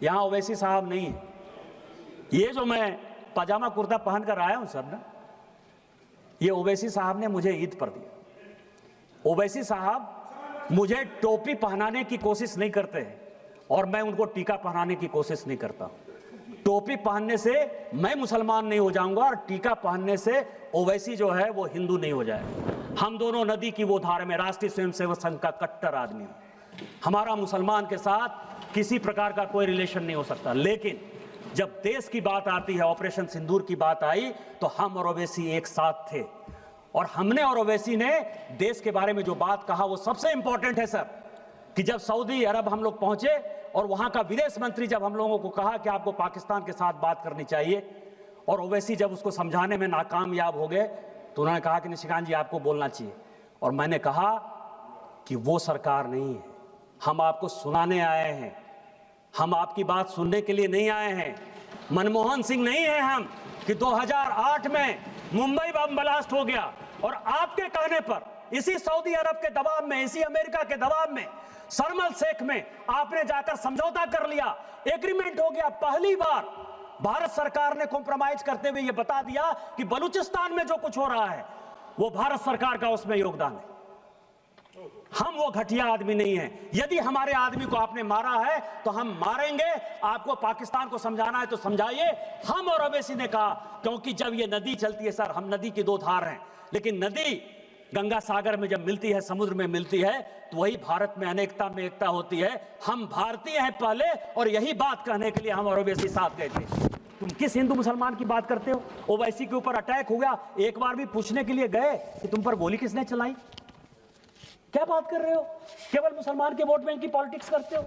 यहां ओवैसी साहब नहीं है। ये जो मैं पजामा कुर्ता पहनकर आया हूं सर ना, ये ओवैसी साहब ने मुझे ईद पर दिया। ओवैसी साहब मुझे टोपी पहनाने की कोशिश नहीं करते हैं और मैं उनको टीका पहनाने की कोशिश नहीं करता। टोपी पहनने से मैं मुसलमान नहीं हो जाऊंगा और टीका पहनने से ओवैसी जो है वो हिंदू नहीं हो जाएगा। हम दोनों नदी की वो धार में राष्ट्रीय स्वयंसेवक संघ का कट्टर आदमी हूं। हमारा मुसलमान के साथ किसी प्रकार का कोई रिलेशन नहीं हो सकता, लेकिन जब देश की बात आती है, ऑपरेशन सिंदूर की बात आई, तो हम और ओवैसी एक साथ थे और हमने और ओवैसी ने देश के बारे में जो बात कहा वो सबसे इंपॉर्टेंट है सर। कि जब सऊदी अरब हम लोग पहुंचे और वहां का विदेश मंत्री जब हम लोगों को कहा कि आपको पाकिस्तान के साथ बात करनी चाहिए और ओवैसी जब उसको समझाने में नाकामयाब हो गए तो उन्होंने कहा कि निशिकांत जी आपको बोलना चाहिए। और मैंने कहा कि वो सरकार नहीं है, हम आपको सुनाने आए हैं, हम आपकी बात सुनने के लिए नहीं आए हैं। मनमोहन सिंह नहीं है हम कि 2008 में मुंबई बम ब्लास्ट हो गया और आपके कहने पर इसी सऊदी अरब के दबाव में, इसी अमेरिका के दबाव में, शर्म अल शेख में आपने जाकर समझौता कर लिया, एग्रीमेंट हो गया। पहली बार भारत सरकार ने कॉम्प्रोमाइज करते हुए यह बता दिया कि बलूचिस्तान में जो कुछ हो रहा है वो भारत सरकार का उसमें योगदान है। हम वो घटिया आदमी नहीं हैं। यदि हमारे आदमी को आपने मारा है तो हम मारेंगे। आपको पाकिस्तान को समझाना है तो समझाइए। हम और ओवैसी ने कहा, क्योंकि जब ये नदी चलती है सर, हम नदी की दो धार हैं, लेकिन नदी गंगा सागर में जब मिलती है, समुद्र में मिलती है, तो वही भारत में अनेकता में एकता होती है। हम भारतीय हैं पहले, और यही बात कहने के लिए हम और ओवैसी साथ गए थे। तुम किस हिंदू मुसलमान की बात करते हो? ओवैसी के ऊपर अटैक हो गया, एक बार भी पूछने के लिए गए कि तुम पर गोली किसने चलाई? क्या बात कर रहे हो? केवल मुसलमान के वोट बैंक की पॉलिटिक्स करते हो।